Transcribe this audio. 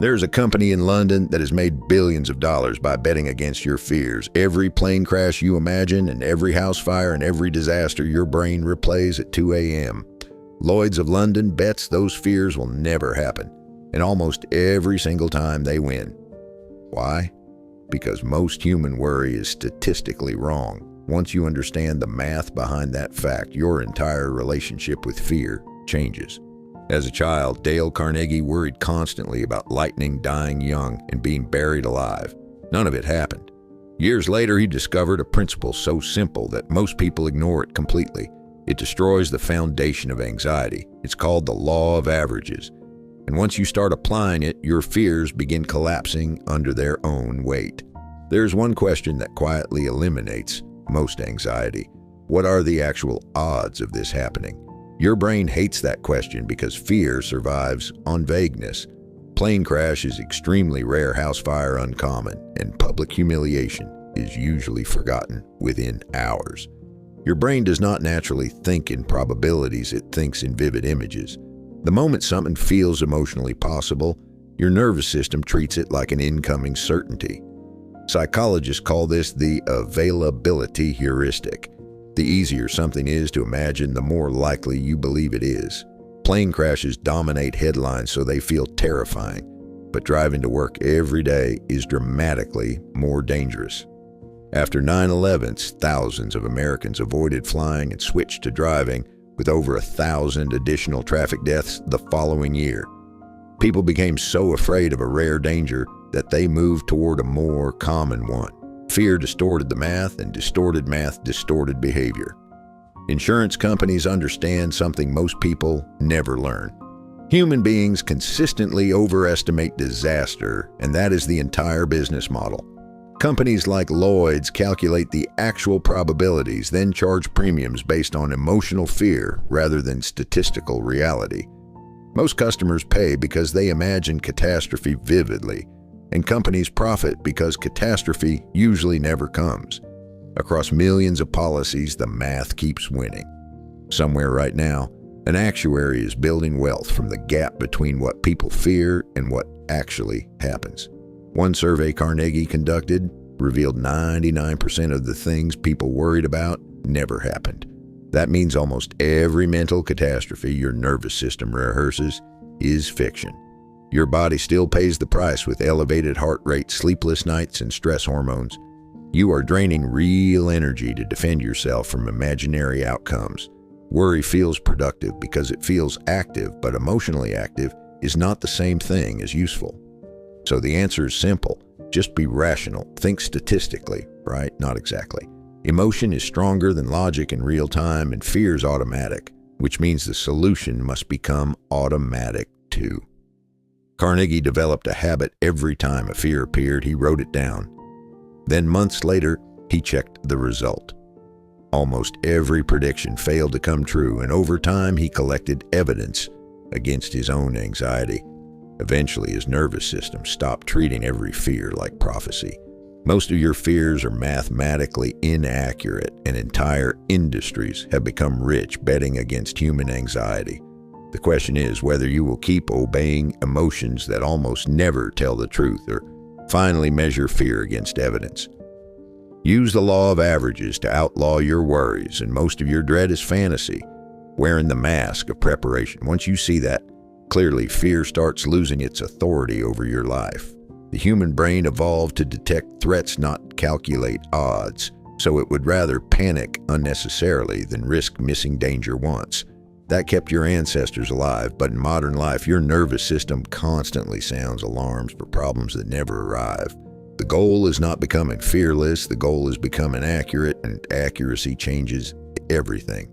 There's a company in London that has made billions of dollars by betting against your fears. Every plane crash you imagine and every house fire and every disaster your brain replays at 2 a.m. Lloyd's of London bets those fears will never happen, and almost every single time they win. Why? Because most human worry is statistically wrong. Once you understand the math behind that fact, your entire relationship with fear changes. As a child, Dale Carnegie worried constantly about lightning, dying young, and being buried alive. None of it happened. Years later, he discovered a principle so simple that most people ignore it completely. It destroys the foundation of anxiety. It's called the law of averages. And once you start applying it, your fears begin collapsing under their own weight. There's one question that quietly eliminates most anxiety. What are the actual odds of this happening? Your brain hates that question because fear survives on vagueness. Plane crash is extremely rare, house fire uncommon, and public humiliation is usually forgotten within hours. Your brain does not naturally think in probabilities, it thinks in vivid images. The moment something feels emotionally possible, your nervous system treats it like an incoming certainty. Psychologists call this the availability heuristic. The easier something is to imagine, the more likely you believe it is. Plane crashes dominate headlines so they feel terrifying, but driving to work every day is dramatically more dangerous. After 9/11, thousands of Americans avoided flying and switched to driving, with over 1,000 additional traffic deaths the following year. People became so afraid of a rare danger that they moved toward a more common one. Fear distorted the math, and distorted math distorted behavior. Insurance companies understand something most people never learn. Human beings consistently overestimate disaster, and that is the entire business model. Companies like Lloyd's calculate the actual probabilities, then charge premiums based on emotional fear rather than statistical reality. Most customers pay because they imagine catastrophe vividly, and companies profit because catastrophe usually never comes. Across millions of policies, the math keeps winning. Somewhere right now, an actuary is building wealth from the gap between what people fear and what actually happens. One survey Carnegie conducted revealed 99% of the things people worried about never happened. That means almost every mental catastrophe your nervous system rehearses is fiction. Your body still pays the price with elevated heart rate, sleepless nights, and stress hormones. You are draining real energy to defend yourself from imaginary outcomes. Worry feels productive because it feels active, but emotionally active is not the same thing as useful. So the answer is simple. Just be rational. Think statistically, right? Not exactly. Emotion is stronger than logic in real time, and fear is automatic, which means the solution must become automatic too. Carnegie developed a habit. Every time a fear appeared, he wrote it down. Then months later, he checked the result. Almost every prediction failed to come true, and over time he collected evidence against his own anxiety. Eventually, his nervous system stopped treating every fear like prophecy. Most of your fears are mathematically inaccurate, and entire industries have become rich betting against human anxiety. The question is whether you will keep obeying emotions that almost never tell the truth, or finally measure fear against evidence. Use the law of averages to outlaw your worries, and most of your dread is fantasy, wearing the mask of preparation. Once you see that, clearly fear starts losing its authority over your life. The human brain evolved to detect threats, not calculate odds, so it would rather panic unnecessarily than risk missing danger once. That kept your ancestors alive, but in modern life, your nervous system constantly sounds alarms for problems that never arrive. The goal is not becoming fearless, the goal is becoming accurate, and accuracy changes everything.